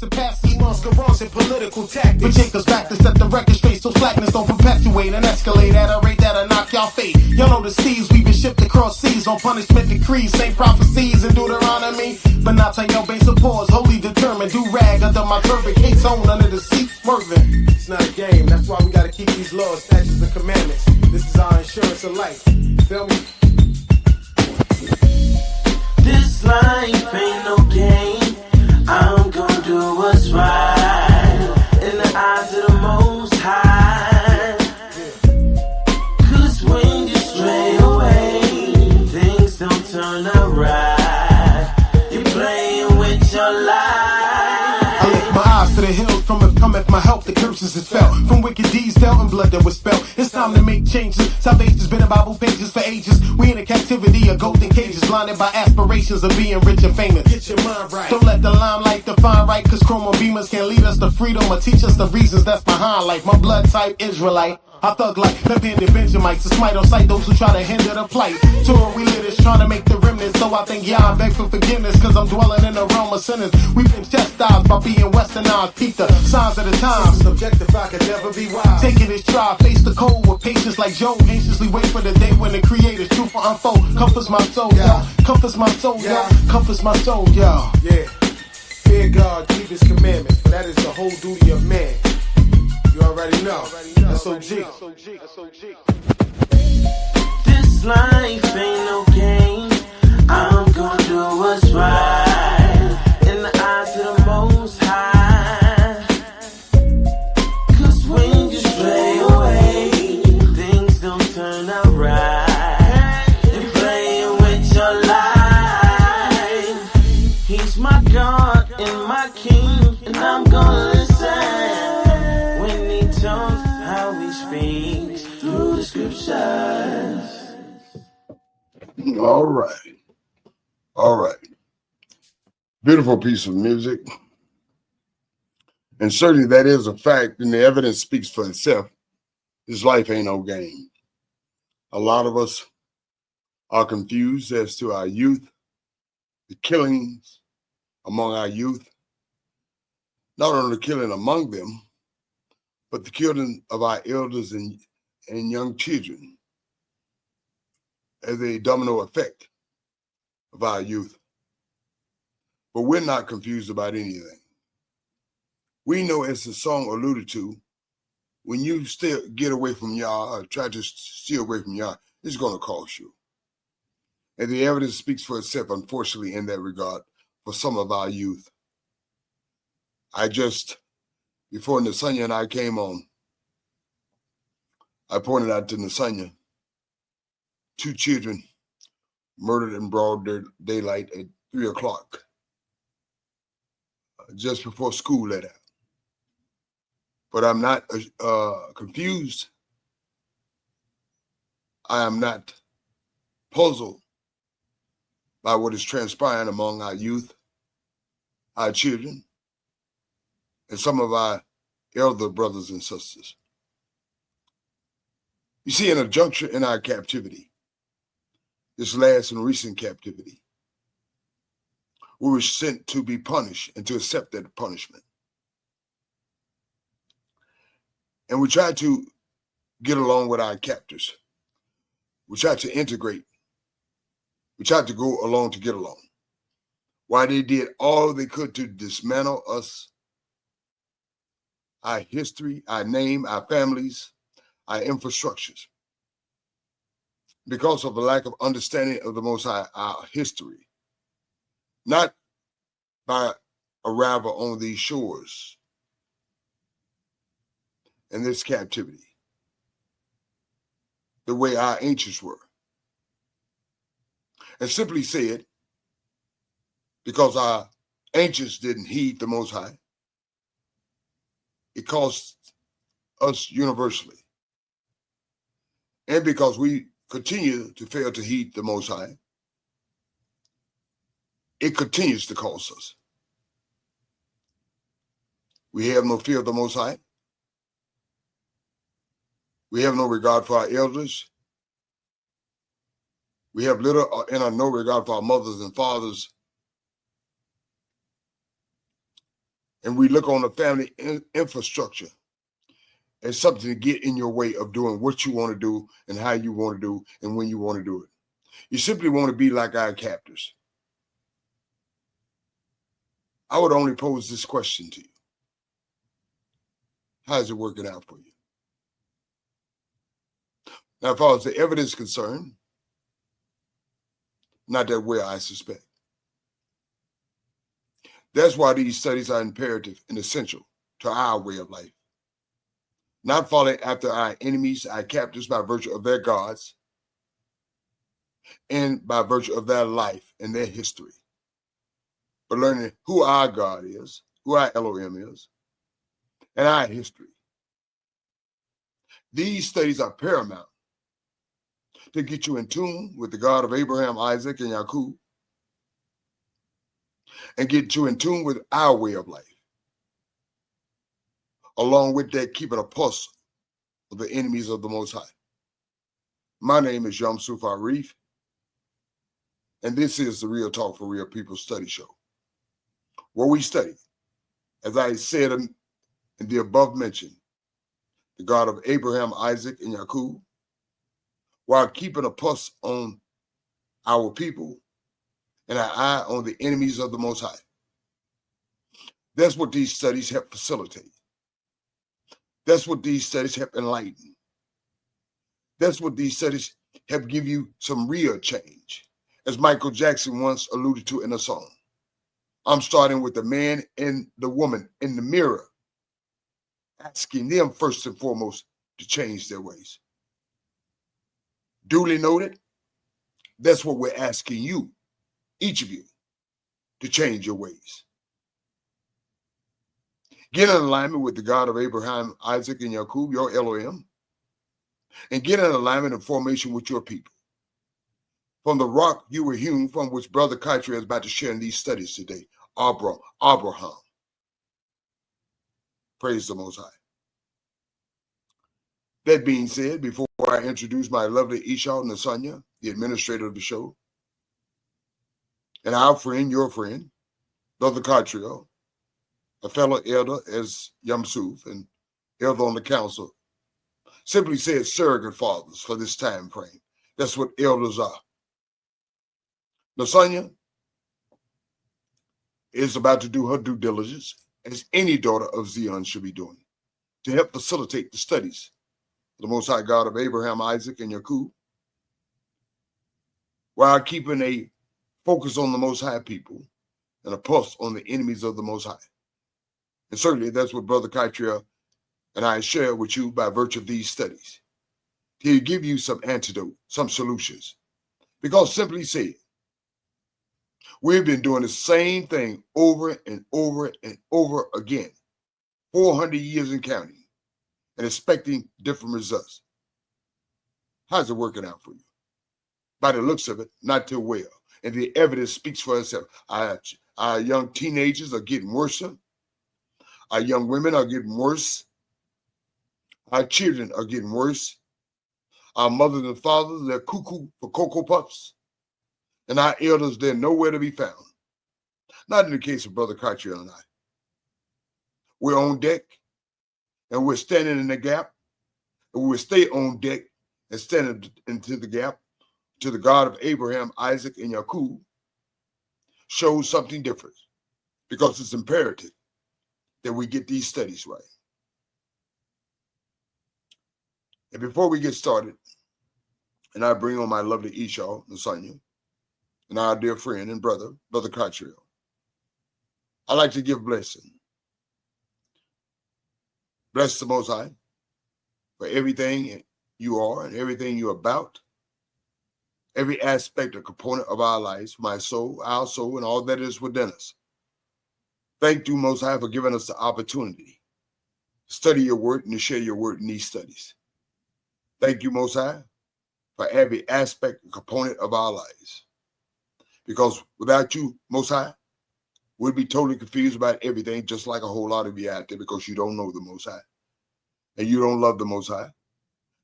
and passes masquerades and political tactics. But Jacob's back to set the record straight, so slackness don't perpetuate and escalate at a rate that'll knock y'all fate. Y'all know the seas, we've been shipped across seas on punishment decrees, same prophecies in Deuteronomy. But now take your base of pause, wholly determined, do rag under my turban, case on under the seat, swerving. It's not a game, that's why we gotta keep these laws, statutes, and commandments. This is our insurance of life. Feel me? This life ain't no game. I'm gonna do what's right in the eyes of the Most High. Cause when you stray away, things don't turn out right. You're playing with your life. I lift my eyes to the hills from if cometh my help, the curses is felt. From wicked deeds dealt and blood that was spelt. It's time to make changes. Salvation's been in Bible pages for ages. We in a captivity of golden cages, blinded by aspirations of being rich and famous. Get your mind right. Don't let the limelight define right, cause chroma beamers can lead us to freedom or teach us the reasons that's behind life. My blood type Israelite. I thug like left-handed Benjamites to smite on sight those who try to hinder the plight. Tour we lit is trying to make the remnants, so I think I beg for forgiveness, cause I'm dwelling in the realm of sinners. We've been chastised by being westernized, peep the signs of the times. Subjectified could never be wise. Taking his trial, face the cold with patience like Job. Anxiously wait for the day when the creator's truth will unfold. Comforts my soul, yo. Comforts my soul, yo. Comforts my soul, yo. Yeah. Fear God, keep his commandments, for that is the whole duty of man. You already know. SOG. This life ain't no game. I'm gonna do what's right in the eyes of the Most High. Cause when you stray away, things don't turn out right. You're playing with your life. He's my God and my King, and I'm gonna listen when he tells how he speaks through the scriptures. All right. All right. Beautiful piece of music. And certainly that is a fact, and the evidence speaks for itself. This life ain't no game. A lot of us are confused as to our youth, the killings among our youth, not only the killing among them, but the killing of our elders and young children as a domino effect of our youth. But we're not confused about anything. We know, as the song alluded to, when you still get away from Yah, or try to steer away from Yah, it's going to cost you. And the evidence speaks for itself, unfortunately, in that regard, for some of our youth. Before Nasanya and I came on, I pointed out to Nasanya 2 children murdered in broad daylight at 3 o'clock, just before school let out. But I'm not confused. I am not puzzled by what is transpiring among our youth, our children, and some of our elder brothers and sisters. You see, in a juncture in our captivity, this last and recent captivity, we were sent to be punished and to accept that punishment. And we tried to get along with our captors. We tried to integrate. We tried to go along to get along. While they did all they could to dismantle us, our history, our name, our families, our infrastructures. Because of the lack of understanding of the Most High, our history. Not by arrival on these shores in this captivity, the way our ancients were. And simply said, because our ancients didn't heed the Most High, it cost us universally. And because we continue to fail to heed the Most High, it continues to cost us. We have no fear of the Most High. We have no regard for our elders. We have little and no regard for our mothers and fathers. And we look on the family infrastructure as something to get in your way of doing what you want to do and how you want to do and when you want to do it. You simply want to be like our captors. I would only pose this question to you. How's it working out for you? Now, as far as the evidence is concerned, not that well, I suspect. That's why these studies are imperative and essential to our way of life. Not following after our enemies, our captors, by virtue of their gods and by virtue of their life and their history, but learning who our God is, who our Elohim is, and our history. These studies are paramount to get you in tune with the God of Abraham, Isaac, and Jacob, and get you in tune with our way of life. Along with that, keeping a pulse of the enemies of the Most High. My name is Yamsuf Arif, and this is the Real Talk for Real People study show, where we study, as I said in the above mentioned, the God of Abraham, Isaac, and Jacob, while keeping a pulse on our people and our eye on the enemies of the Most High. That's what these studies help facilitate. That's what these studies help enlighten. That's what these studies help give you some real change. As Michael Jackson once alluded to in a song, I'm starting with the man and the woman in the mirror, asking them first and foremost to change their ways. Duly noted, that's what we're asking you, each of you, to change your ways. Get in alignment with the God of Abraham, Isaac, and Jacob, your Elohim, and get in alignment and formation with your people. From the rock you were hewn from, which Brother Kaitri is about to share in these studies today, Abraham. Praise the Most High. That being said, before I introduce my lovely Isha Nasanya, the administrator of the show, and our friend, your friend, Brother Kaitri, a fellow elder as Yamsuf and elder on the council, simply said surrogate fathers for this time frame. That's what elders are. Nasanya is about to do her due diligence, as any daughter of Zion should be doing, to help facilitate the studies of the Most High God of Abraham, Isaac, and Jacob, while keeping a focus on the Most High people and a pulse on the enemies of the Most High. And certainly that's what Brother Kaitria and I share with you by virtue of these studies, to give you some antidote, some solutions. Because simply said, we've been doing the same thing over and over and over again, 400 years and counting, and expecting different results. How's it working out for you? By the looks of it, not too well. And the evidence speaks for itself. Our young teenagers are getting worse. Our young women are getting worse. Our children are getting worse. Our mothers and fathers, they're cuckoo for Cocoa Puffs. And our elders, they're nowhere to be found. Not in the case of Brother Cartier and I. We're on deck, and we're standing in the gap, and we'll stay on deck and stand into the gap to the God of Abraham, Isaac, and Jacob, shows something different, because it's imperative that we get these studies right. And before we get started, and I bring on my lovely Isha, Nasanya, and our dear friend and brother, Brother Cartier, I'd like to give blessing. Bless the Most High for everything you are and everything you're about, every aspect or component of our lives, my soul, our soul, and all that is within us. Thank you, Most High, for giving us the opportunity to study your word and to share your word in these studies. Thank you, Most High, for every aspect and component of our lives. Because without you, Most High, we'd be totally confused about everything, just like a whole lot of you out there, because you don't know the Most High. And you don't love the Most High.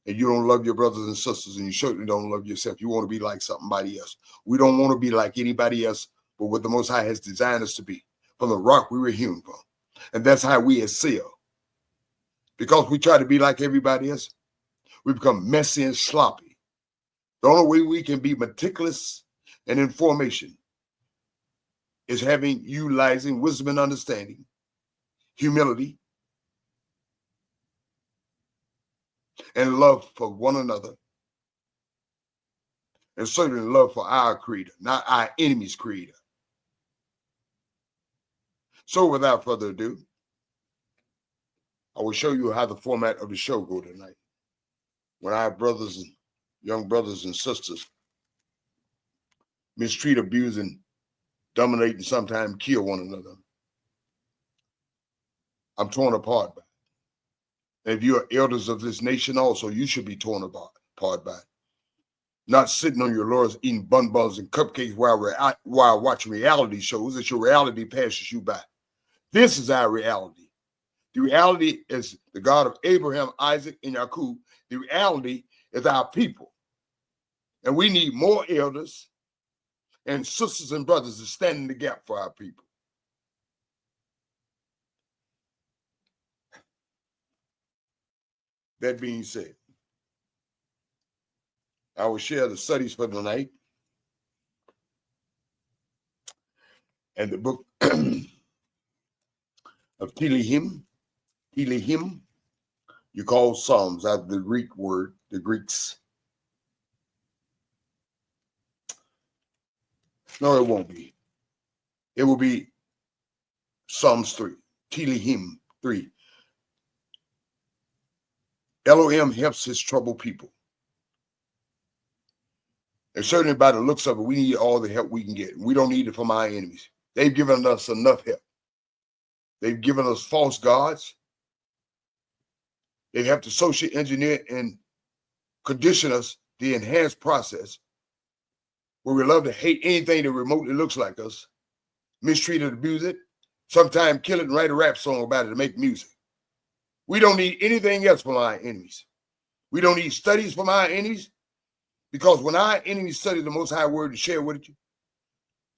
And you don't love your brothers and sisters, and you certainly don't love yourself. You want to be like somebody else. We don't want to be like anybody else, but what the Most High has designed us to be. From the rock we were hewn from. And that's how we excel. Because we try to be like everybody else, we become messy and sloppy. The only way we can be meticulous and in formation is utilizing wisdom and understanding, humility, and love for one another, and certainly love for our creator, not our enemy's creator. So without further ado, I will show you how the format of the show go tonight. When our young brothers and sisters mistreat, abuse, and dominate, and sometimes kill one another, I'm torn apart by it. And if you are elders of this nation also, you should be torn apart by it. Not sitting on your laurels eating bonbons and cupcakes while watching reality shows as your reality passes you by. This is our reality. The reality is the God of Abraham, Isaac, and Jacob. The reality is our people. And we need more elders and sisters and brothers to stand in the gap for our people. That being said, I will share the studies for tonight and the book of Tehillim. You call Psalms out of the Greek word, the Greeks. No, it won't be. It will be Psalms 3, Tehillim 3. Elohim helps his troubled people. And certainly by the looks of it, we need all the help we can get. We don't need it from our enemies. They've given us enough help. They've given us false gods. They have to social engineer and condition us the enhanced process where we love to hate anything that remotely looks like us, mistreat it, abuse it, sometimes kill it and write a rap song about it to make music. We don't need anything else from our enemies. We don't need studies from our enemies, because when our enemies study the Most High Word and share with you,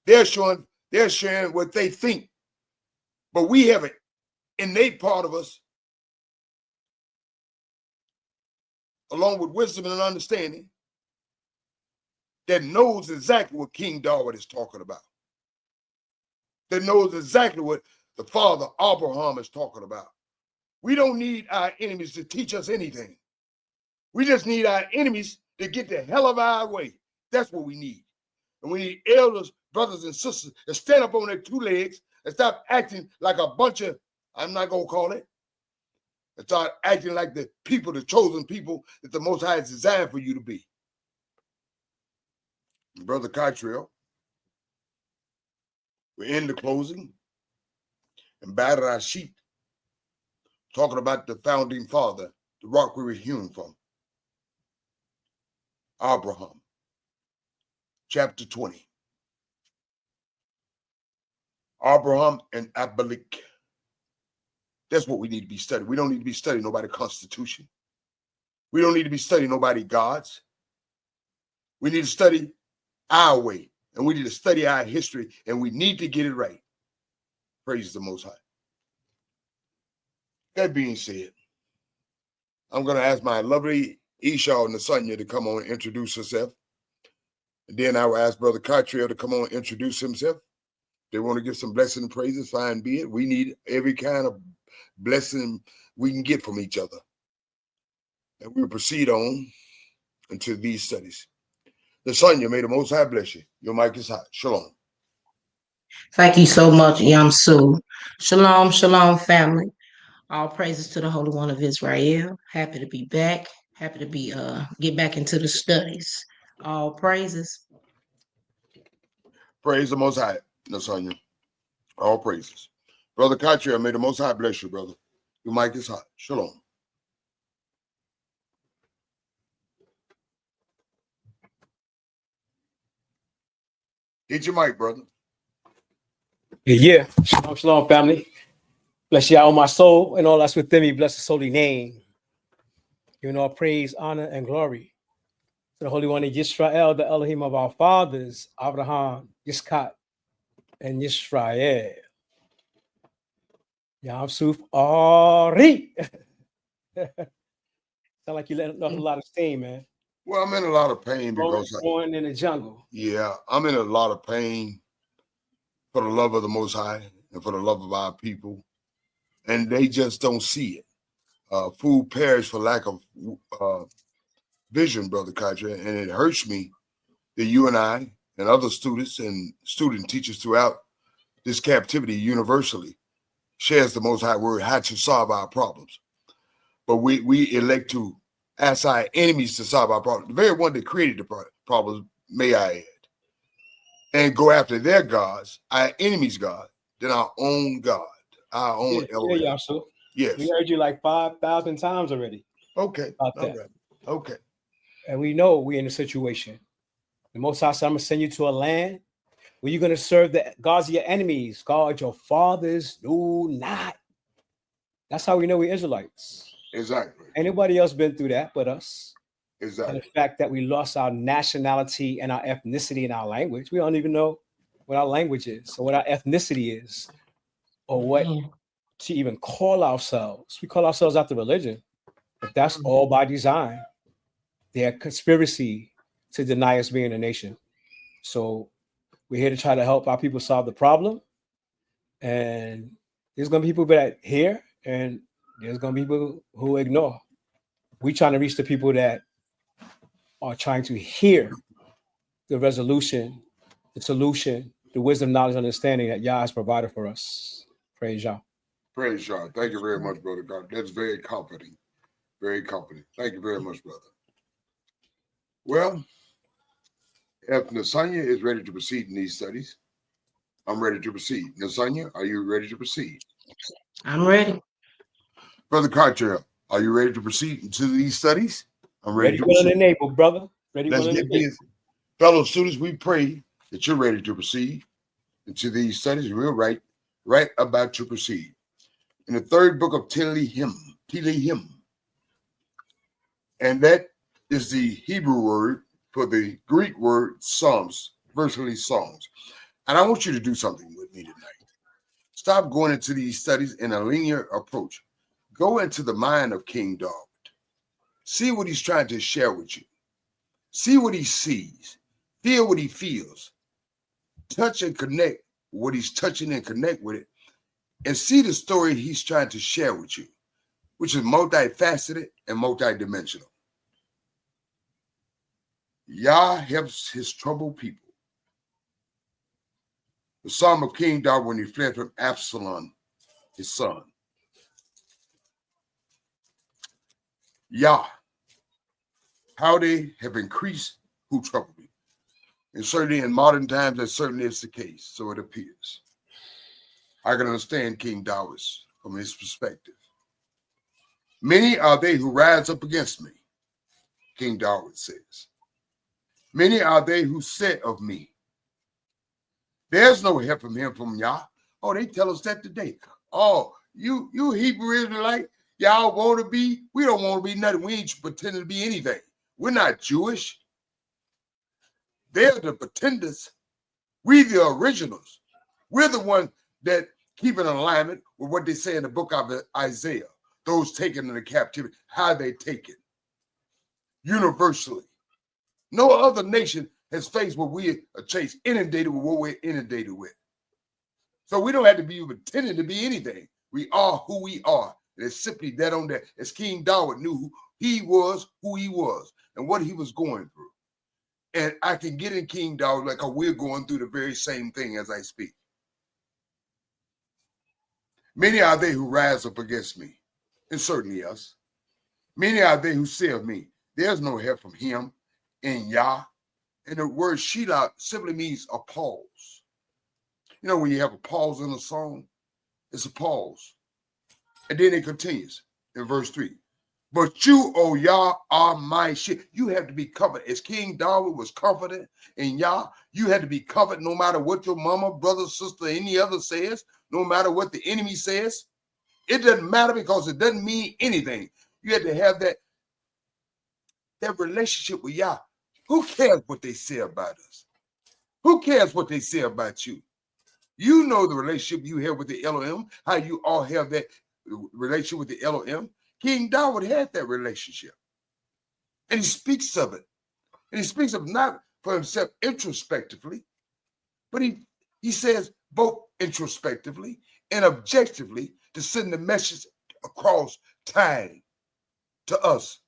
they're sharing what they think. But we have an innate part of us, along with wisdom and understanding, that knows exactly what King David is talking about. That knows exactly what the father Abraham is talking about. We don't need our enemies to teach us anything. We just need our enemies to get the hell of our way. That's what we need. And we need elders, brothers, and sisters to stand up on their two legs and stop acting like a bunch of, I'm not going to call it, and start acting like the people, the chosen people that the Most High has designed for you to be. Brother Cottrell, we're in the closing and battered our sheet, talking about the founding father, the rock we were hewn from, Abraham, chapter 20. Abraham and Abimelech. That's what we need to be studying. We don't need to be studying nobody's constitution. We don't need to be studying nobody's gods. We need to study our way, and we need to study our history, and we need to get it right. Praise the Most High. That being said, I'm going to ask my lovely Esau and Nasanya to come on and introduce herself. And then I will ask Brother Cottrell to come on and introduce himself. They want to give some blessing and praises, fine be it. We need every kind of blessing we can get from each other. And we'll proceed on into these studies. Nasanya, may the Most High bless you. Your mic is hot. Shalom. Thank you so much, Yamsu. Shalom, shalom, family. All praises to the Holy One of Israel. Happy to be back. Happy to be get back into the studies. All praises. Praise the Most High, Nasanya. All praises. Brother Cottrell, may the Most High bless you, brother. Your mic is hot. Shalom. Hit your mic, brother. Yeah. Shalom, shalom, family. Bless you all my soul and all that's within me. Bless his holy name. Giving all praise, honor, and glory to the Holy One of Yisrael, the Elohim of our fathers, Abraham, Yitzchak, and Yisrael. Yam Suf Ari. Sound like you let off a lot of steam, man. Well, I'm in a lot of pain because, Born in the jungle. yeah, I'm in a lot of pain for the love of the Most High and for the love of our people. And they just don't see it. Food perish for lack of vision, Brother Katra. And it hurts me that you and I and other students and student teachers throughout this captivity universally shares the Most High word, how to solve our problems. But we elect to ask our enemies to solve our problems. The very one that created the problems, may I add, and go after their gods, our enemies' God, than our own God, our own Elohim. Yeah, so Yes. We heard you like 5,000 times already. Okay. About All that. right. Okay. And we know we're in a situation. The Most High said, I'm going to send you to a land where you're going to serve the gods of your enemies. God, your fathers do not. That's how we know we're Israelites. Exactly. Anybody else been through that but us? Exactly. And the fact that we lost our nationality and our ethnicity and our language. We don't even know what our language is or what our ethnicity is or what to even call ourselves. We call ourselves after religion, but that's all by design. They're a conspiracy to deny us being a nation. So we're here to try to help our people solve the problem. And there's going to be people that hear and there's going to be people who ignore. We're trying to reach the people that are trying to hear the resolution, the solution, the wisdom, knowledge, understanding that Yah has provided for us. Praise Yah. Praise Yah. Thank you very much, Brother God. That's very comforting. Very comforting. Thank you very much, brother. Well, if Nasanya is ready to proceed in these studies, I'm ready to proceed. Nasanya, are you ready to proceed? I'm ready. Brother Carter, are you ready to proceed into these studies? I'm ready to willing, proceed. and able, brother. Ready, Let's willing, get and able. busy. Fellow students, we pray that you're ready to proceed into these studies. We're right about to proceed. In the third book of Tilihim, and that is the Hebrew word for the Greek word Psalms, virtually Psalms. And I want you to do something with me tonight. Stop going into these studies in a linear approach. Go into the mind of King David. See what he's trying to share with you. See what he sees. Feel what he feels. Touch and connect what he's touching and connect with it. And see the story he's trying to share with you, which is multifaceted and multidimensional. Yah helps his troubled people. The Psalm of King David when he fled from Absalom, his son. Yah, how they have increased who trouble me. And certainly in modern times, that certainly is the case, so it appears. I can understand King David from his perspective. Many are they who rise up against me, King David says. Many are they who said of me, there's no help from him from Yah. Oh, they tell us that today. Oh, you Hebrew Israelite, y'all want to be, we don't want to be nothing. We ain't pretending to be anything. We're not Jewish. They're the pretenders. We the originals. We're the ones that keep in alignment with what they say in the book of Isaiah. Those taken into captivity, how they taken. Universally. No other nation has faced what we are inundated with what we're inundated with. So we don't have to be pretending to be anything. We are who we are. And it's simply that on that. As King David knew who he was, and what he was going through. And I can get in King David like we're going through the very same thing as I speak. Many are they who rise up against me, and certainly us. Many are they who say of me, there's no help from him in Yah. And the word Shelah simply means a pause. You know, when you have a pause in a song, it's a pause. And then it continues in verse 3. But you, O Yah, are my shit. You have to be covered. As King David was confident in Yah, you had to be covered no matter what your mama, brother, sister, any other says, no matter what the enemy says. It doesn't matter because it doesn't mean anything. You had to have that relationship with Yah. Who cares what they say about us? Who cares what they say about you? You know the relationship you have with the Elohim, how you all have that relationship with the Elohim. King David had that relationship. And he speaks of it. And he speaks of not for himself introspectively, but he says both introspectively and objectively to send the message across time to us,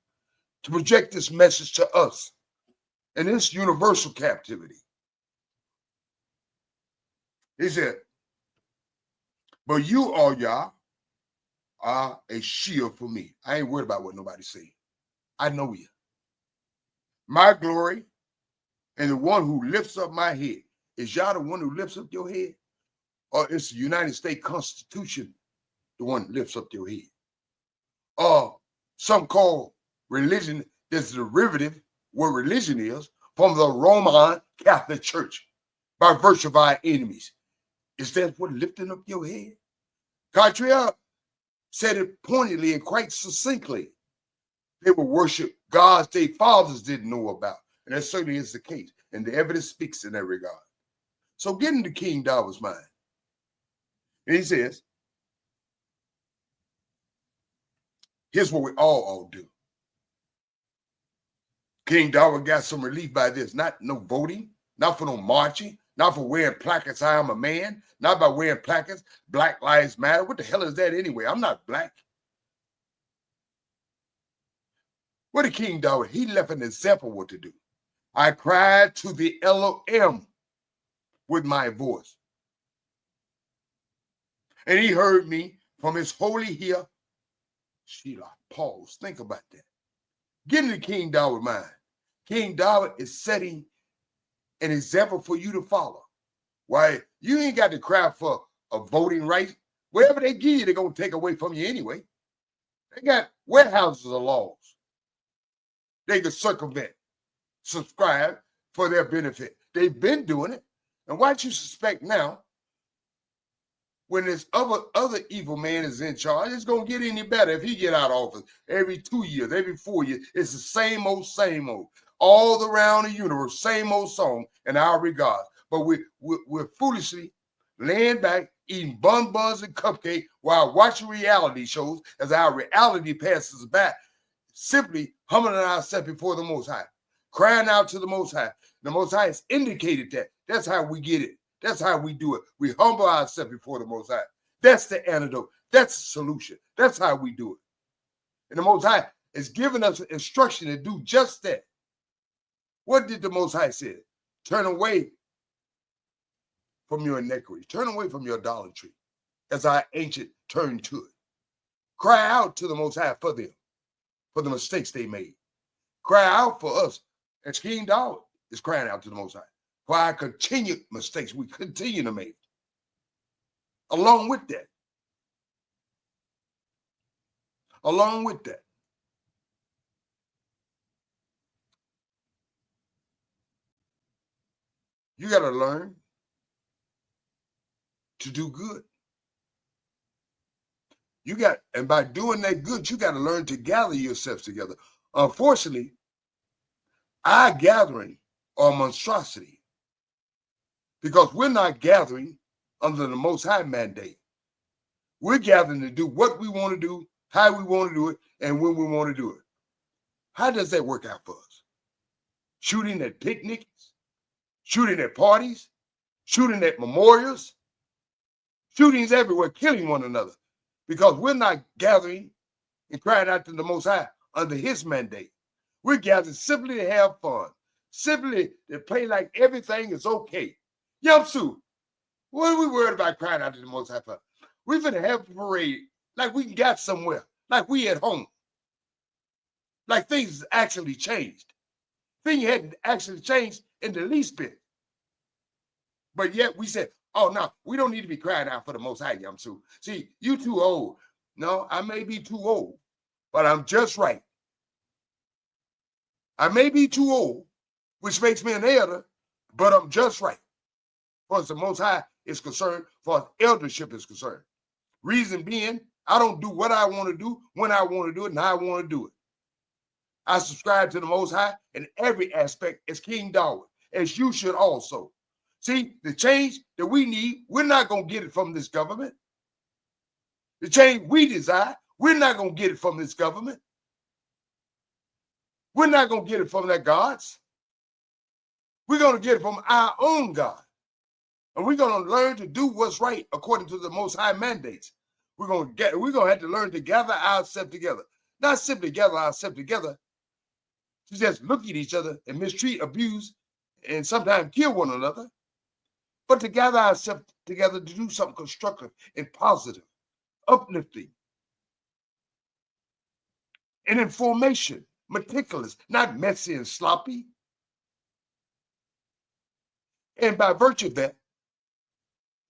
to project this message to us in this universal captivity. He said, but you, all y'all, are a shield for me. I ain't worried about what nobody say. I know you. My glory and the one who lifts up my head. Is y'all the one who lifts up your head? Or is the United States Constitution the one that lifts up your head? Or some call religion that's derivative, what religion is, from the Roman Catholic Church by virtue of our enemies. Is that what lifting up your head? Cartier said it pointedly and quite succinctly. They will worship gods their fathers didn't know about. And that certainly is the case. And the evidence speaks in that regard. So get into King David's mind. And he says, here's what we all do. King David got some relief by this. Not no voting, not for no marching, not for wearing placards, I am a man, not by wearing placards, Black Lives Matter. What the hell is that anyway? I'm not black. What did King David? He left an example what to do. I cried to the Elohim with my voice. And he heard me from his holy hill. Sheila, pause. Think about that. Get into King David's mind. King David is setting an example for you to follow. Why? You ain't got to cry for a voting right. Whatever they give you, they're going to take away from you anyway. They got warehouses of laws. They can circumvent, subscribe for their benefit. They've been doing it. And why you suspect now, when this other evil man is in charge, it's going to get any better if he get out of office every 2 years, every 4 years. It's the same old, all around the universe, same old song in our regards. But we're foolishly laying back, eating buns and cupcake while watching reality shows as our reality passes by, simply humbling ourselves before the Most High, crying out to the Most High. The Most High has indicated that. That's how we get it. That's how we do it. We humble ourselves before the Most High. That's the antidote. That's the solution. That's how we do it. And the Most High is giving us instruction to do just that. What did the Most High say? Turn away from your iniquity. Turn away from your idolatry as our ancient turned to it. Cry out to the Most High for them, for the mistakes they made. Cry out for us as King David is crying out to the Most High for our continued mistakes we continue to make. Along with that, you got to learn to do good. And by doing that good, you got to learn to gather yourselves together. Unfortunately, our gathering are monstrosity because we're not gathering under the Most High mandate. We're gathering to do what we want to do, how we want to do it, and when we want to do it. How does that work out for us? Shooting at picnics, shooting at parties, shooting at memorials, shootings everywhere, killing one another, because we're not gathering and crying out to the Most High under his mandate. We're gathering simply to have fun, simply to play like everything is okay. Yamsu, what are we worried about crying out to the Most High for? We're going to have a parade like we got somewhere, like we at home, like things actually changed. Things hadn't actually changed in the least bit. But yet we said, oh, no, we don't need to be crying out for the Most High, Yamsu. See, you too old. No, I may be too old, but I'm just right. I may be too old, which makes me an elder, but I'm just right. For as the Most High is concerned, for as eldership is concerned. Reason being, I don't do what I want to do, when I want to do it, and how I want to do it. I subscribe to the Most High in every aspect as King David, as you should also. See, the change that we need, we're not going to get it from this government. The change we desire, we're not going to get it from this government. We're not going to get it from their gods. We're going to get it from our own God. And we're going to learn to do what's right according to the Most High mandates. We're going to have to learn to gather ourselves together. Not simply gather ourselves together to just look at each other and mistreat, abuse, and sometimes kill one another, but to gather ourselves together to do something constructive and positive, uplifting, and in formation, meticulous, not messy and sloppy. And by virtue of that,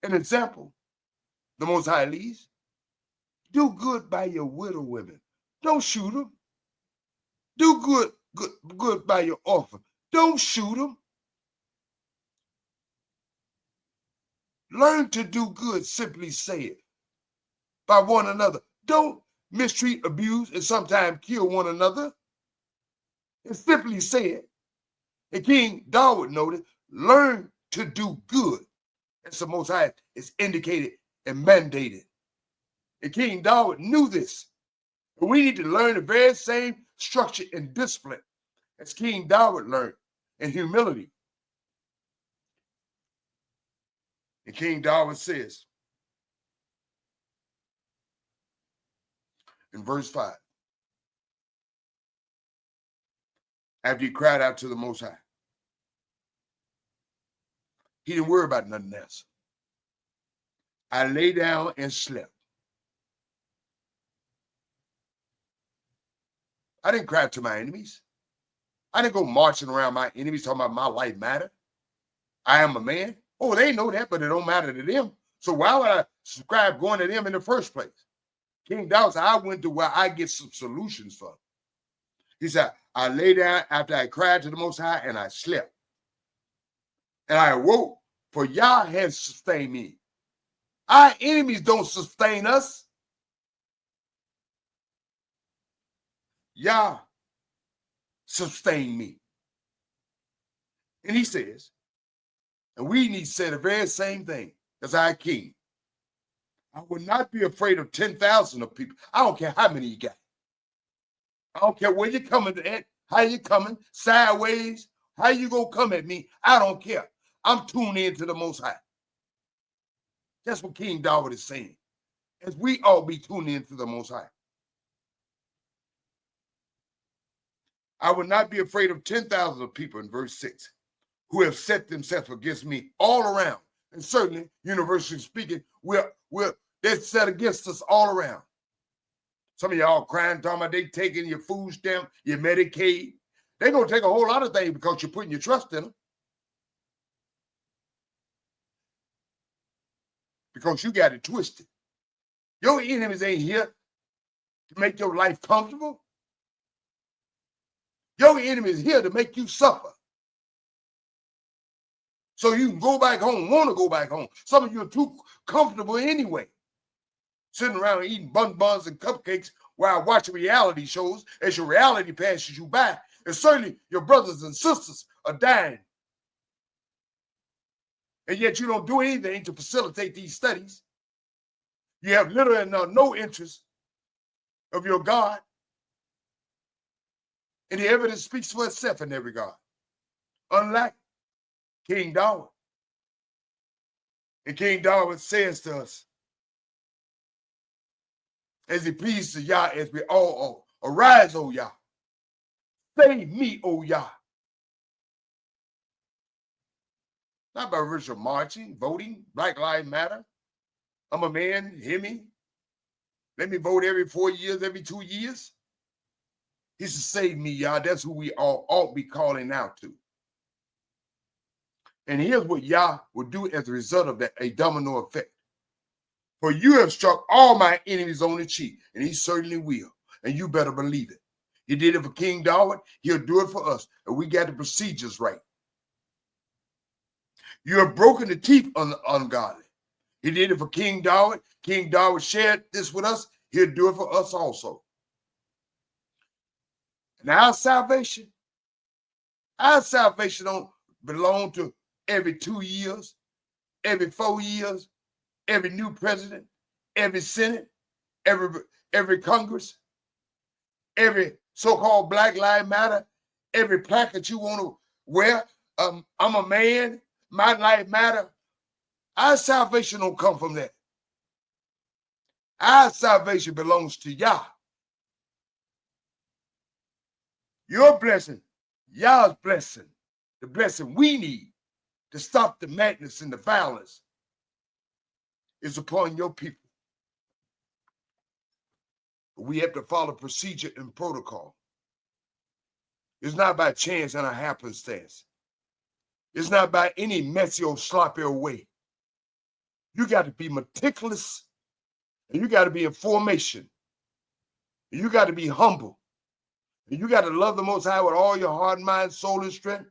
an example, the Most High leads, do good by your widow women. Don't shoot them. Do good by your orphan. Don't shoot them. Learn to do good, simply say it, by one another. Don't mistreat, abuse, and sometimes kill one another. And simply say it. And King David noted, learn to do good. As the Most High is indicated and mandated. And King David knew this. But we need to learn the very same structure and discipline as King David learned in humility. And King David says in verse 5, after he cried out to the Most High, he didn't worry about nothing else. I lay down and slept. I didn't cry to my enemies. I didn't go marching around my enemies talking about my life matter. I am a man. Oh, they know that, but it don't matter to them. So why would I subscribe going to them in the first place? King David said, I went to where I get some solutions from. He said, I lay down after I cried to the Most High and I slept. And I awoke, for Yah has sustained me. Our enemies don't sustain us. Yah sustained me. And he says, and we need to say the very same thing as our king. I would not be afraid of 10,000 of people. I don't care how many you got. I don't care where you're coming at, how you coming, sideways, how you gonna come at me. I don't care. I'm tuned in to the Most High. That's what King David is saying. As we all be tuned in to the Most High. I would not be afraid of 10,000 of people in verse 6 who have set themselves against me all around. And certainly, universally speaking, they're set against us all around. Some of y'all crying, talking about they taking your food stamp, your Medicaid. They're going to take a whole lot of things because you're putting your trust in them. Because you got it twisted. Your enemies ain't here to make your life comfortable. Your enemy is here to make you suffer. So you can go back home, want to go back home. Some of you are too comfortable anyway. Sitting around eating buns and cupcakes while watching reality shows as your reality passes you by. And certainly your brothers and sisters are dying. And yet you don't do anything to facilitate these studies. You have little and no interest of your God. And the evidence speaks for itself in that regard. Unlike King David. And King David says to us, as he pleads to Yah, as we all arise, O Yah. Save me, O Yah. Not by virtue of marching, voting, Black Lives Matter. I'm a man, hear me. Let me vote every 4 years, every 2 years. He said, save me, Yah. That's who we all ought to be calling out to. And here's what Yah will do as a result of that, a domino effect. For you have struck all my enemies on the cheek, and he certainly will. And you better believe it. He did it for King David. He'll do it for us. And we got the procedures right. You have broken the teeth on the ungodly. He did it for King David. King David shared this with us. He'll do it for us also. And our salvation don't belong to every 2 years, every 4 years, every new president, every Senate, every Congress, every so-called Black Lives Matter, every plaque that you want to wear. I'm a man, my life matter. Our salvation don't come from that. Our salvation belongs to Yah. Your blessing, Yah's blessing, the blessing we need to stop the madness and the violence is upon your people. We have to follow procedure and protocol. It's not by chance and a happenstance. It's not by any messy or sloppy way. You got to be meticulous, and you got to be in formation, and you got to be humble, and you got to love the Most High with all your heart, mind, soul, and strength,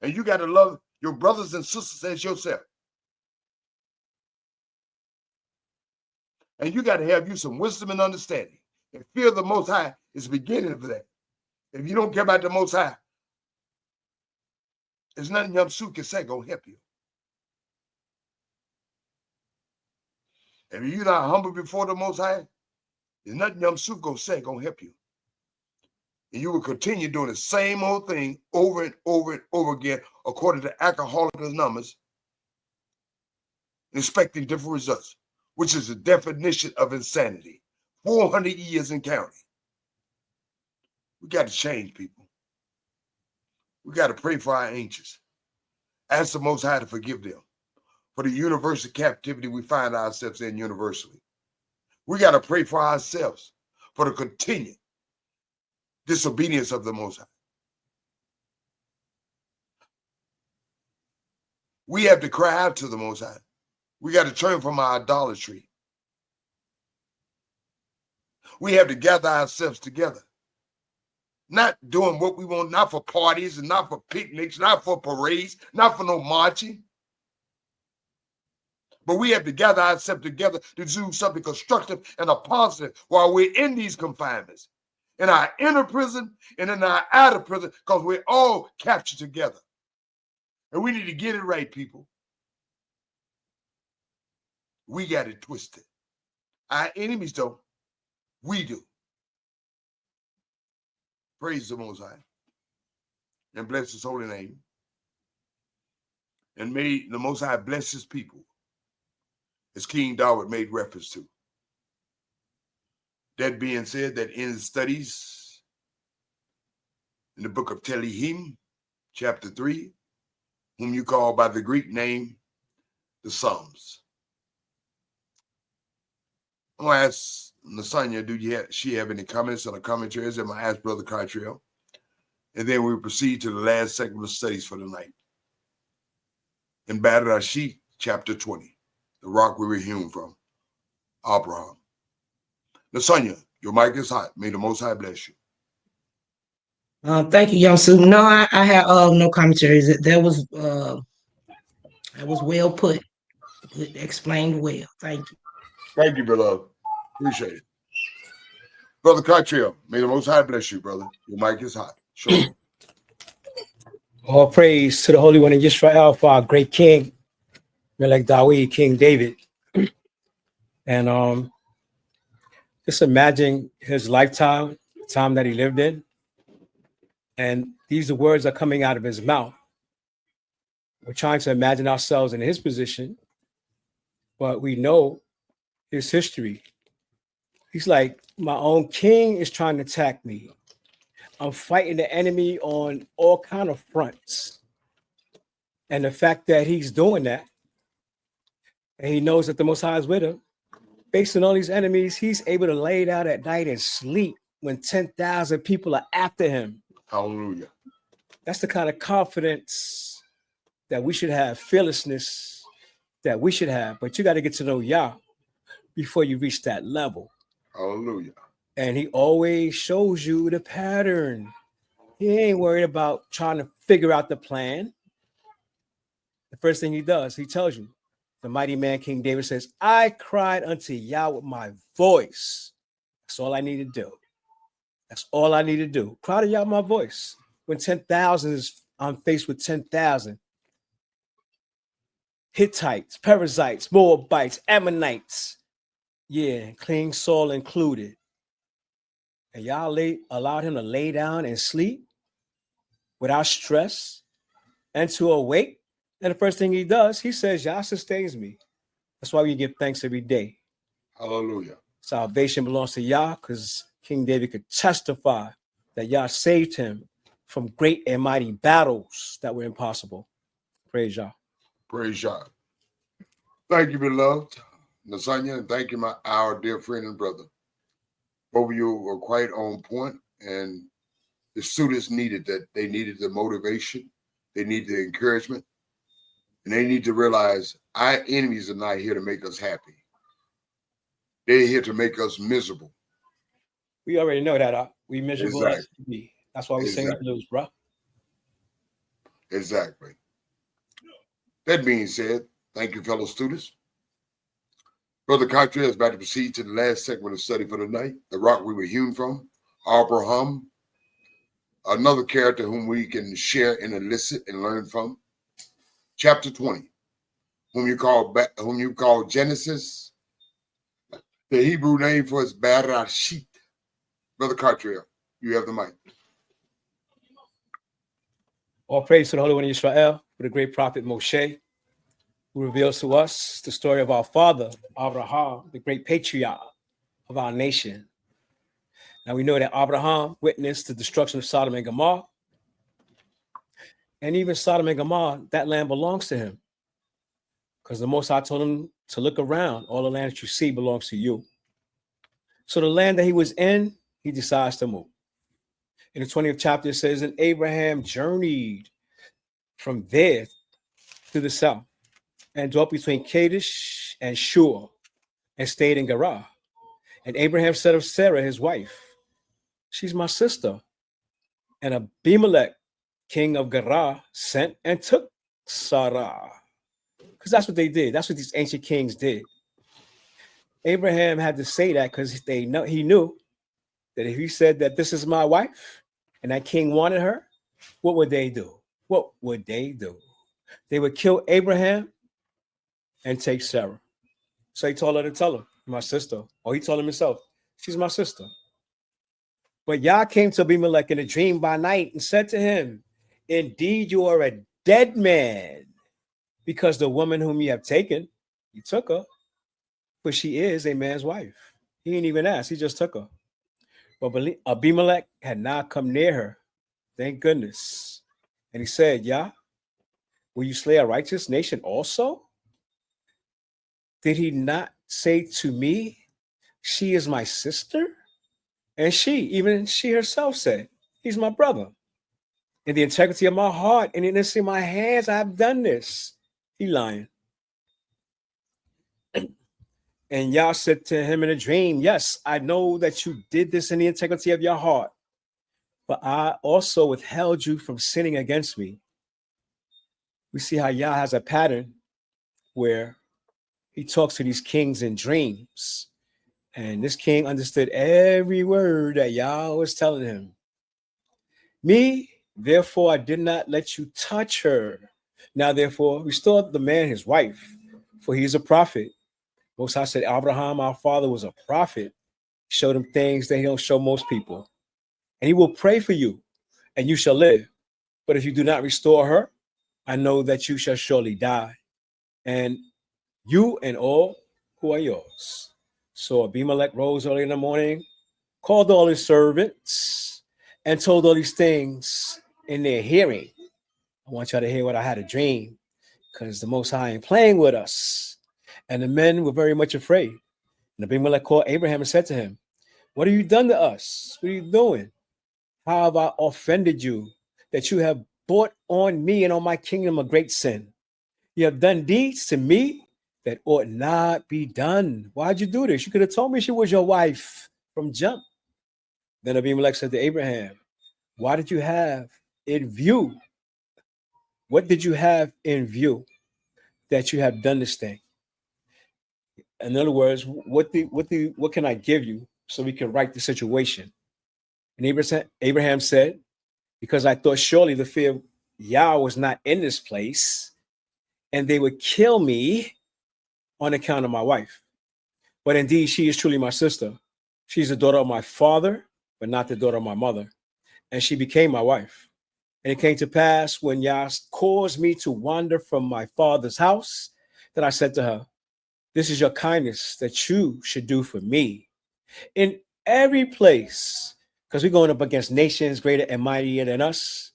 and you got to love your brothers and sisters as yourself. And you got to have you some wisdom and understanding. And fear of the Most High is the beginning of that. If you don't care about the Most High, there's nothing Yamsu can say gonna help you. If you're not humble before the Most High, there's nothing Yamsu gonna say gonna help you. And you will continue doing the same old thing over and over and over again, according to Alcoholics numbers, expecting different results, which is the definition of insanity. 400 years in counting. We got to change, people. We got to pray for our angels. Ask the Most High to forgive them for the universal captivity we find ourselves in universally. We got to pray for ourselves for the continued disobedience of the Most High. We have to cry out to the Most High. We got to turn from our idolatry. We have to gather ourselves together. Not doing what we want, not for parties and not for picnics, not for parades, not for no marching. But we have to gather ourselves together to do something constructive and a positive while we're in these confinements, in our inner prison and in our outer prison, because we're all captured together. And we need to get it right, people. We got it twisted. Our enemies don't. We do. Praise the Most High and bless his holy name. And may the Most High bless his people, as King David made reference to. That being said, that in his studies in the book of Tehillim, chapter 3, whom you call by the Greek name, the Psalms. I'm going to ask Nasanya, she have any comments or commentaries? I'm going to ask Brother Cartrell. And then we proceed to the last segment of studies for the night. In Badr-Ashit, chapter 20, the rock we were hewn from, Abraham. Nasanya, your mic is hot. May the Most High bless you. Thank you, Young Sue. No, I have no commentaries. That was well put. Explained well. Thank you. Thank you, beloved. Appreciate it. Brother Cartrell, may the Most High bless you, brother. Your mic is hot. Sure. All praise to the Holy One of Israel for our great King, Melech Dawid, King David. And just imagine his lifetime, the time that he lived in. And these words are coming out of his mouth. We're trying to imagine ourselves in his position, but we know his history. He's like, my own king is trying to attack me. I'm fighting the enemy on all kind of fronts. And the fact that he's doing that, and he knows that the Most High is with him, facing all these enemies, he's able to lay down at night and sleep when 10,000 people are after him. Hallelujah. That's the kind of confidence that we should have, fearlessness that we should have. But you got to get to know Yah before you reach that level. Hallelujah. And he always shows you the pattern. He ain't worried about trying to figure out the plan. The first thing he does, he tells you, the mighty man King David says, I cried unto Yah with my voice. That's all I need to do. That's all I need to do. Cry to Yah with my voice. When 10,000 is, I'm faced with 10,000, Hittites, Perizzites, Moabites, Ammonites. Yeah, clean soul included. And y'all allowed him to lay down and sleep without stress and to awake. And the first thing he does, he says, Yah sustains me. That's why we give thanks every day. Hallelujah. Salvation belongs to Yah because King David could testify that Yah saved him from great and mighty battles that were impossible. Praise Yah. Praise God. Thank you, beloved Nasanya, and thank you, our dear friend and brother. Both of you were quite on point, and the students needed that. They needed the motivation, they needed the encouragement, and they need to realize our enemies are not here to make us happy. They're here to make us miserable. We already know that. We miserable Exactly. as to be. That's why we sing the blues, bro. Exactly. That being said, thank you, fellow students. Brother Cartier is about to proceed to the last segment of study for the night, the rock we were hewn from, Abraham, another character whom we can share and elicit and learn from. Chapter 20, whom you call Genesis. The Hebrew name for it is Bereshit. Brother Cartier, you have the mic. All praise to the Holy One of Israel, for the great prophet Moshe, who reveals to us the story of our father, Abraham, the great patriarch of our nation. Now we know that Abraham witnessed the destruction of Sodom and Gomorrah. And even Sodom and Gomorrah, that land belongs to him. Because the Most High told him to look around. All the land that you see belongs to you. So the land that he was in, he decides to move. In the 20th chapter, it says, and Abraham journeyed from there to the south and dwelt between Kadesh and Shur and stayed in Gerar. And Abraham said of Sarah, his wife, she's my sister. And Abimelech, king of Gerar, sent and took Sarah. Because that's what they did. That's what these ancient kings did. Abraham had to say that because he knew that if he said that this is my wife and that king wanted her, what would they do? What would they do? They would kill Abraham and take Sarah. So he told her to tell him, my sister. Or he told him himself, she's my sister. But Yah came to Abimelech in a dream by night and said to him, indeed, you are a dead man, because the woman whom you have taken, you took her, but she is a man's wife. He didn't even ask, he just took her. But Abimelech had not come near her. Thank goodness. And he said, Yah, will you slay a righteous nation also? Did he not say to me, she is my sister? And even she herself said, he's my brother. In the integrity of my heart and in the innocence of my hands, I have done this. He lying. And Yah said to him in a dream, yes, I know that you did this in the integrity of your heart, but I also withheld you from sinning against me. We see how Yah has a pattern where he talks to these kings in dreams. And this king understood every word that Yah was telling him. Me, therefore, I did not let you touch her. Now, therefore, restore the man his wife, for he is a prophet. Most High said, Abraham, our father, was a prophet. Showed him things that he don't show most people. And he will pray for you, and you shall live. But if you do not restore her, I know that you shall surely die, and you and all who are yours. So Abimelech rose early in the morning, called all his servants, and told all these things in their hearing. I want y'all to hear what I had a dream, because the Most High ain't playing with us. And the men were very much afraid. And Abimelech called Abraham and said to him, what have you done to us? What are you doing? How have I offended you that you have brought on me and on my kingdom a great sin? You have done deeds to me that ought not be done. Why'd you do this? You could have told me she was your wife from jump. Then Abimelech said to Abraham, why did you have in view? What did you have in view that you have done this thing? In other words, what can I give you so we can right the situation? And Abraham said, because I thought surely the fear of Yah was not in this place, and they would kill me on account of my wife. But indeed, she is truly my sister. She's the daughter of my father, but not the daughter of my mother. And she became my wife. And it came to pass when Yah caused me to wander from my father's house, that I said to her, this is your kindness that you should do for me. In every place, because we're going up against nations greater and mightier than us.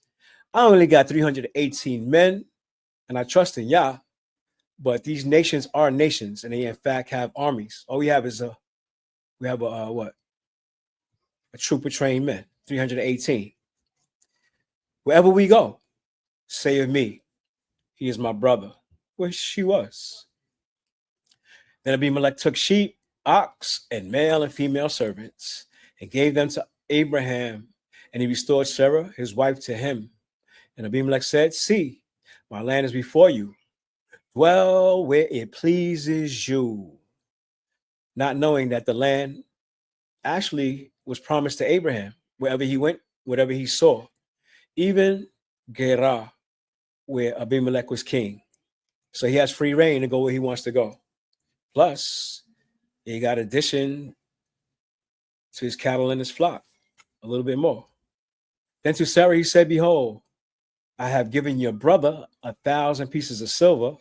I only got 318 men, and I trust in Yah. But these nations are nations, and they in fact have armies. All we have is a troop of trained men, 318. Wherever we go, say of me, he is my brother, which she was. Then Abimelech took sheep, ox, and male and female servants, and gave them to Abraham, and he restored Sarah, his wife, to him. And Abimelech said, see, my land is before you. Dwell where it pleases you. Not knowing that the land actually was promised to Abraham, wherever he went, whatever he saw, even Gerar, where Abimelech was king. So he has free reign to go where he wants to go. Plus, he got addition to his cattle and his flock, a little bit more. Then to Sarah he said, behold, I have given your brother 1,000 pieces of silver.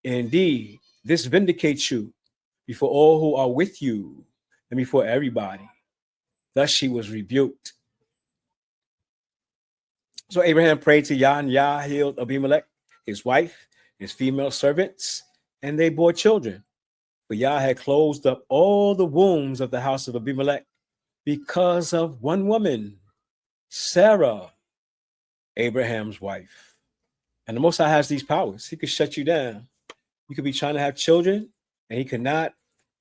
Indeed, this vindicates you before all who are with you and before everybody. Thus she was rebuked. So Abraham prayed to Yah, and Yah healed Abimelech, his wife, his female servants, and they bore children. But Yah had closed up all the wombs of the house of Abimelech because of one woman, Sarah, Abraham's wife. And the Most High has these powers. He could shut you down. You could be trying to have children, and he could not.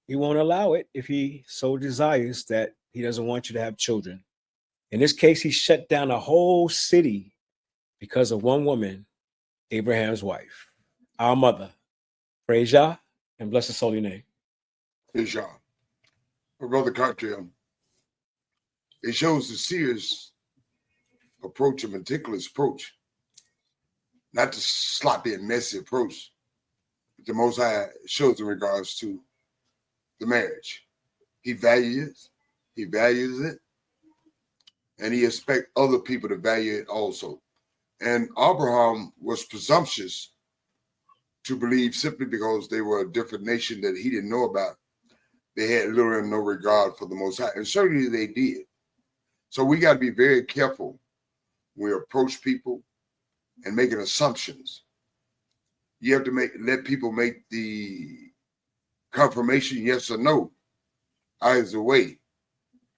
He won't allow it if he so desires that he doesn't want you to have children. In this case, he shut down a whole city because of one woman, Abraham's wife, our mother. Praise Yah and bless his holy name. Praise Yah. My brother Cartel, it shows the serious approach, a meticulous approach, not the sloppy and messy approach that the Most High shows in regards to the marriage. He values it, and he expects other people to value it also. And Abraham was presumptuous to believe simply because they were a different nation that he didn't know about. They had little and no regard for the Most High, and certainly they did. So we got to be very careful when we approach people and making assumptions. You have to let people make the confirmation, yes or no, either way.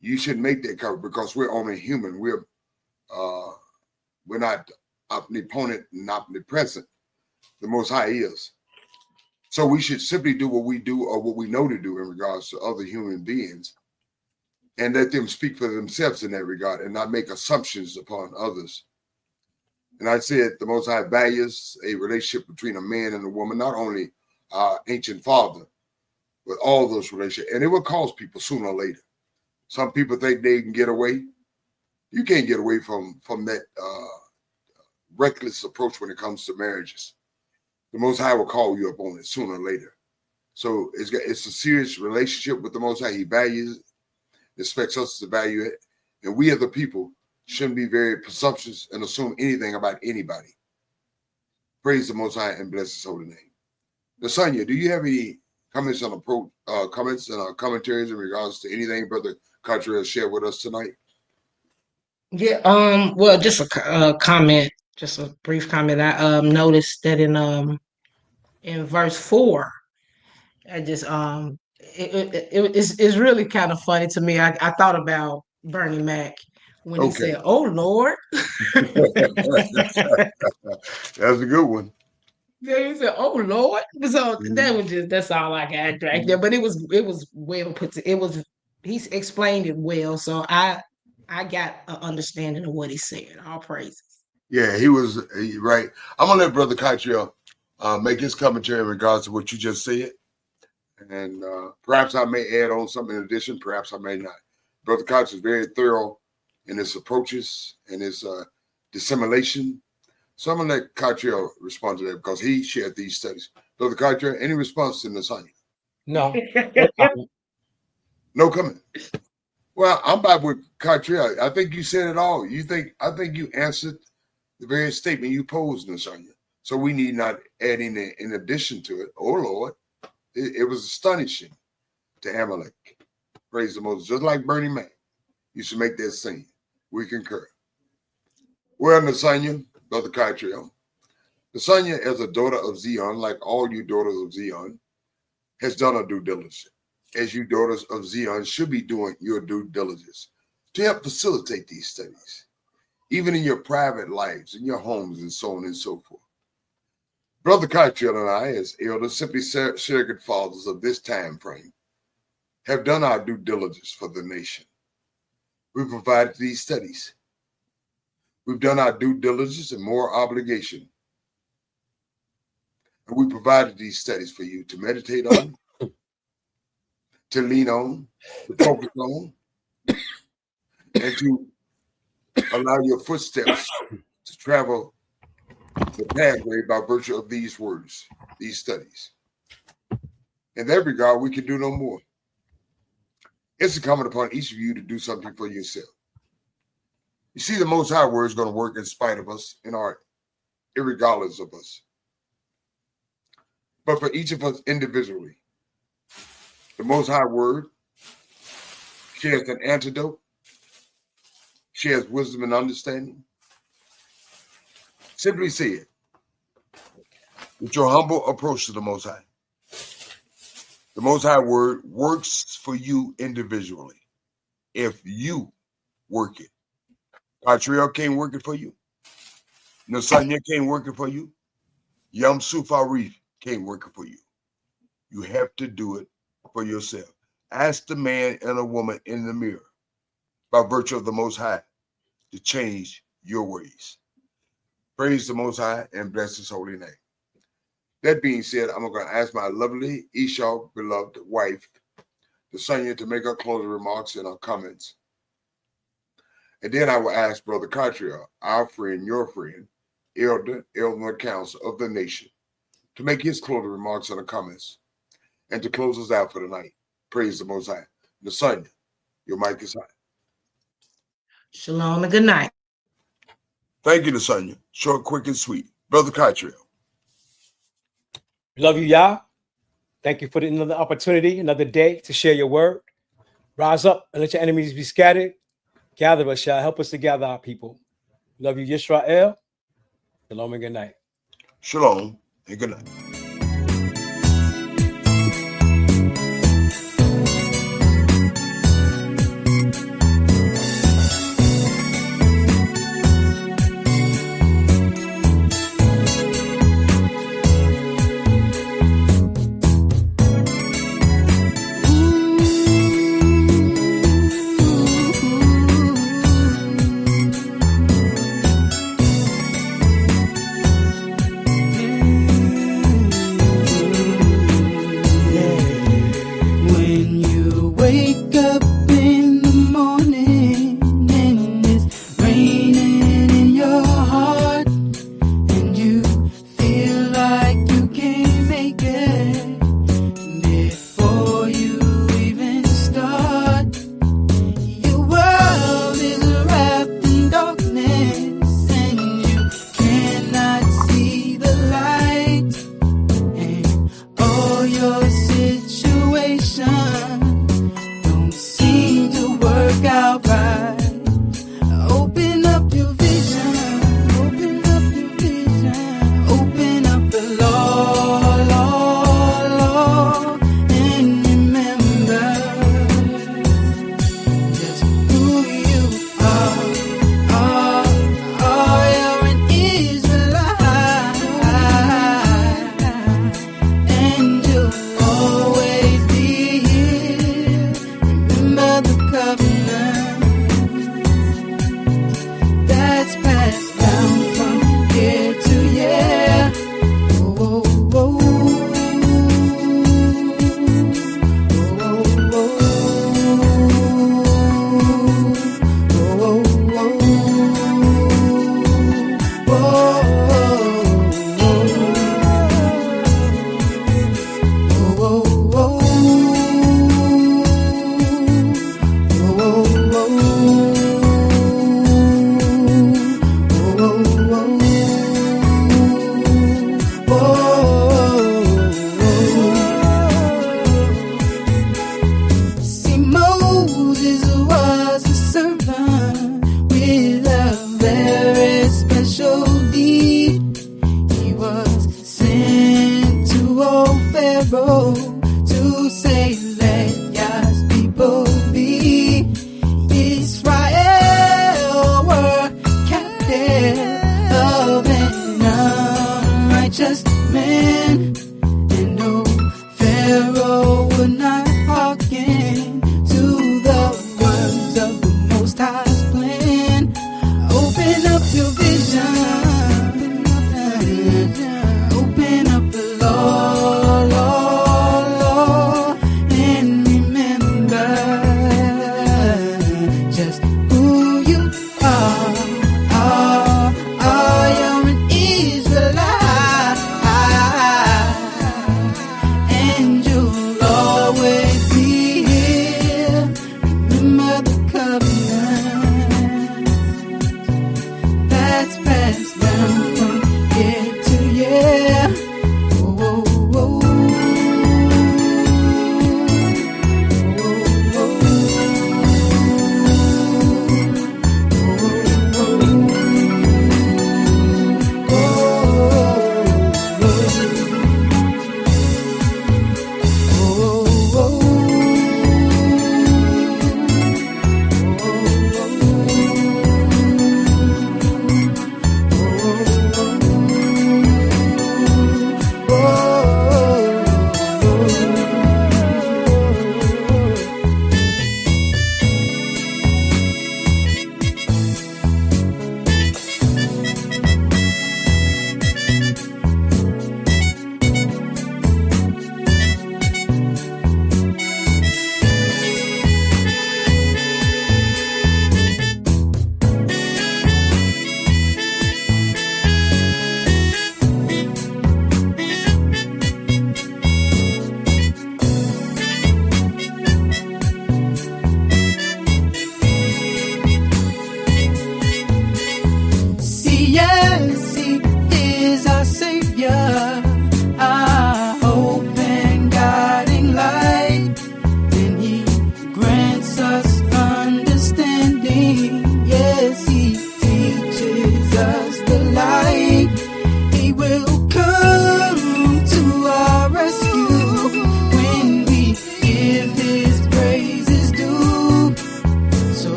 You shouldn't make that cover because we're only human. We're not omnipotent and omnipresent. The Most High is. So we should simply do what we do or what we know to do in regards to other human beings and let them speak for themselves in that regard and not make assumptions upon others. And I said the Most High values a relationship between a man and a woman, not only our ancient father, but all those relationships. And it will cause people sooner or later. Some people think they can get away. You can't get away from that reckless approach when it comes to marriages. The Most High will call you up on it sooner or later. So it's a serious relationship with the Most High. He values it, expects us to value it. And we as the people shouldn't be very presumptuous and assume anything about anybody. Praise the Most High and bless his holy name. Lasagna, do you have any comments on comments and commentaries in regards to anything Brother Cottrell shared with us tonight? Yeah, well, just a comment, just a brief comment. I noticed that in verse 4, I just it's really kind of funny to me. I thought about Bernie Mac when he said, "Oh Lord." That's a good one. Yeah, he said, "Oh Lord." So that's all I got right there. But it was well put. He's explained it well. So I got an understanding of what he said. All praises. Yeah, he was right. I'm gonna let Brother Cottrell make his commentary in regards to what you just said, and perhaps I may add on something in addition. Perhaps I may not. Brother Cottrell is very thorough in his approaches and his dissimulation. So I'm going to let Cartier respond to that because he shared these studies. Brother Cartier, any response to Nasanya? No. No comment. No comment. Well, I'm back with Cartier. I think you said it all. I think you answered the very statement you posed, Nasanya. So we need not add in addition to it. Oh, Lord. It was astonishing to Amalek. Praise the Most. Just like Bernie Mac. You should make that scene. We concur. Well, Nasanya, Brother Cartier, Nasanya, as a daughter of Zion, like all you daughters of Zion, has done her due diligence. As you daughters of Zion should be doing your due diligence to help facilitate these studies, even in your private lives, in your homes, and so on and so forth. Brother Cartier and I, as elders, simply surrogate fathers of this time frame, have done our due diligence for the nation. We provided these studies. We've done our due diligence and moral obligation. And we provided these studies for you to meditate on, to lean on, to focus on, and to allow your footsteps to travel the pathway by virtue of these words, these studies. In that regard, we can do no more. It's incumbent upon each of you to do something for yourself. You see, the Most High Word is going to work in spite of us, irregardless of us. But for each of us individually, the Most High Word shares an antidote, shares wisdom and understanding. Simply say it with your humble approach to the Most High. The Most High Word works for you individually if you work it. Patriarch can't work it for you. Nasanya can't work it for you. Yam Sufarif can't work it for you. You have to do it for yourself. Ask the man and a woman in the mirror by virtue of the Most High to change your ways. Praise the Most High and bless his holy name. That being said, I'm going to ask my lovely Esau beloved wife, Nasanya, to make her closing remarks and her comments. And then I will ask Brother Cartier, our friend, your friend, elder council of the nation, to make his closing remarks and comments and to close us out for the night. Praise the Most High. Nasanya, your mic is hot. Shalom and good night. Thank you, Nasanya. Short, quick, and sweet. Brother Cartier. Love you, Yah. Thank you for another opportunity, another day to share your word. Rise up and let your enemies be scattered. Gather us, Yah. Help us to gather our people. Love you, Yisrael. Shalom and good night. Shalom and good night. Oh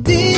deep.